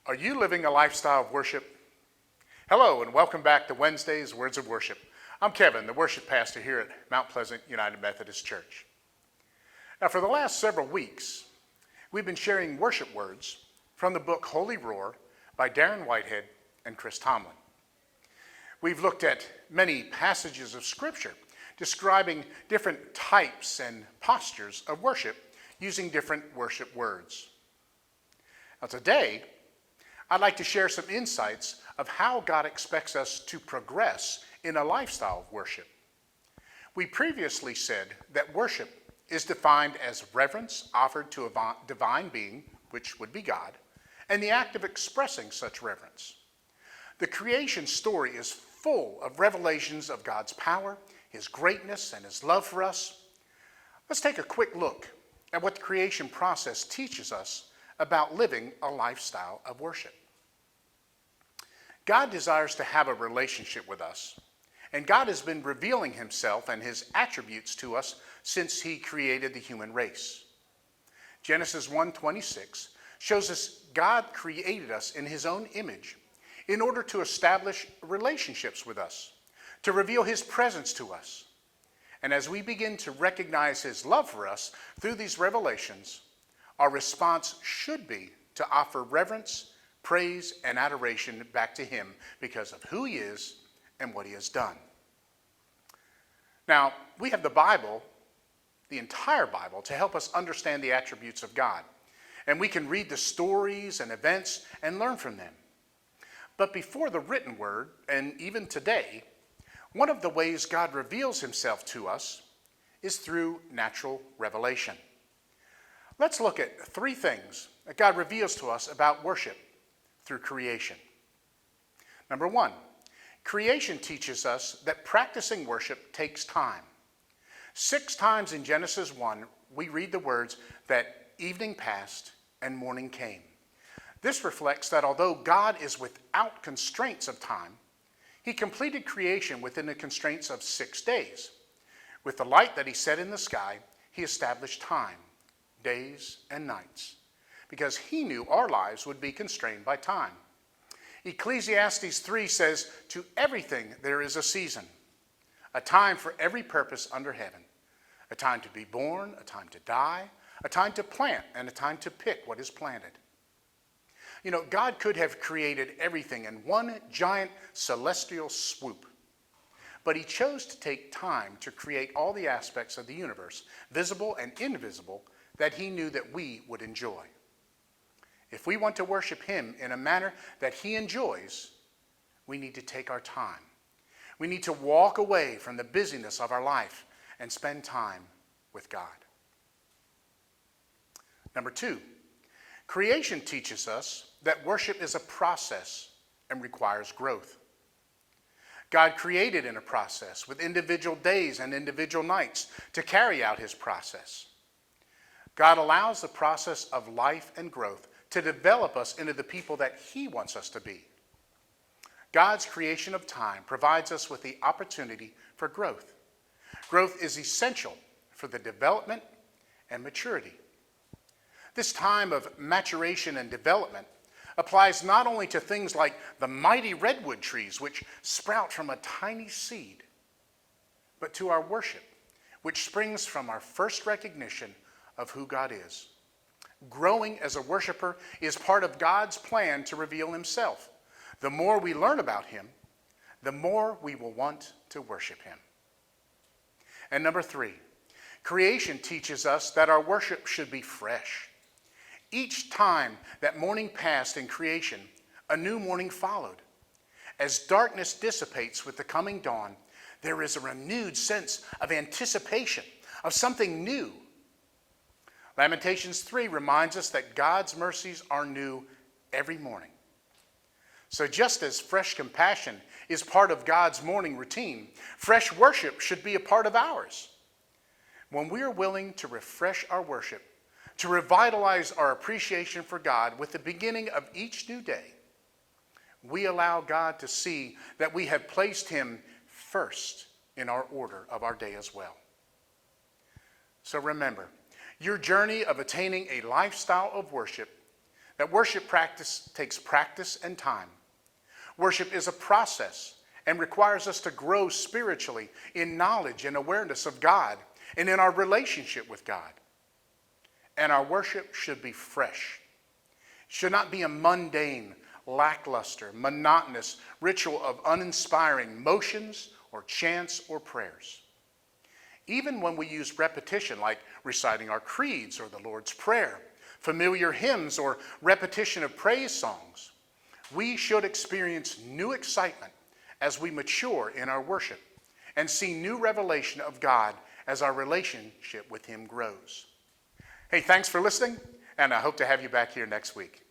Are you living a lifestyle of worship? Hello, and welcome back to Wednesday's Words of Worship. I'm Kevin, the worship pastor here at Mount Pleasant United Methodist Church. Now, for the last several weeks, we've been sharing worship words from the book Holy Roar by Darren Whitehead and Chris Tomlin. We've looked at many passages of Scripture describing different types and postures of worship using different worship words. Now, today, I'd like to share some insights of how God expects us to progress in a lifestyle of worship. We previously said that worship is defined as reverence offered to a divine being, which would be God, and the act of expressing such reverence. The creation story is full of revelations of God's power, His greatness, and His love for us. Let's take a quick look at what the creation process teaches us about living a lifestyle of worship. God desires to have a relationship with us, and God has been revealing Himself and His attributes to us since He created the human race. Genesis 1:26 shows us God created us in His own image in order to establish relationships with us, to reveal His presence to us. And as we begin to recognize His love for us through these revelations, our response should be to offer reverence, praise, and adoration back to Him because of who He is and what He has done. Now, we have the Bible, the entire Bible, to help us understand the attributes of God. And we can read the stories and events and learn from them. But before the written word, and even today, one of the ways God reveals Himself to us is through natural revelation. Let's look at three things that God reveals to us about worship through creation. Number one, creation teaches us that practicing worship takes time. 6 times in Genesis 1, we read the words that evening passed and morning came. This reflects that although God is without constraints of time, He completed creation within the constraints of 6 days. With the light that He set in the sky, He established time, days and nights, because He knew our lives would be constrained by time. Ecclesiastes 3 says, "To everything there is a season, a time for every purpose under heaven, a time to be born, a time to die, a time to plant, and a time to pick what is planted." You know, God could have created everything in one giant celestial swoop, but He chose to take time to create all the aspects of the universe, visible and invisible, that He knew that we would enjoy. If we want to worship Him in a manner that He enjoys, we need to take our time. We need to walk away from the busyness of our life and spend time with God. Number 2, creation teaches us that worship is a process and requires growth. God created in a process with individual days and individual nights to carry out His process. God allows the process of life and growth to develop us into the people that He wants us to be. God's creation of time provides us with the opportunity for growth. Growth is essential for the development and maturity. This time of maturation and development applies not only to things like the mighty redwood trees which sprout from a tiny seed, but to our worship, which springs from our first recognition of who God is. Growing as a worshiper is part of God's plan to reveal Himself. The more we learn about Him, the more we will want to worship Him. And number 3, creation teaches us that our worship should be fresh. Each time that morning passed in creation, a new morning followed. As darkness dissipates with the coming dawn, there is a renewed sense of anticipation of something new. Lamentations 3 reminds us that God's mercies are new every morning. So just as fresh compassion is part of God's morning routine, fresh worship should be a part of ours. When we are willing to refresh our worship, to revitalize our appreciation for God with the beginning of each new day, we allow God to see that we have placed Him first in our order of our day as well. So remember, your journey of attaining a lifestyle of worship that worship practice takes practice and time. Worship is a process and requires us to grow spiritually in knowledge and awareness of God and in our relationship with God. And our worship should be fresh. It should not be a mundane, lackluster, monotonous ritual of uninspiring motions or chants or prayers. Even when we use repetition, like reciting our creeds or the Lord's Prayer, familiar hymns or repetition of praise songs, we should experience new excitement as we mature in our worship and see new revelation of God as our relationship with Him grows. Hey, thanks for listening, and I hope to have you back here next week.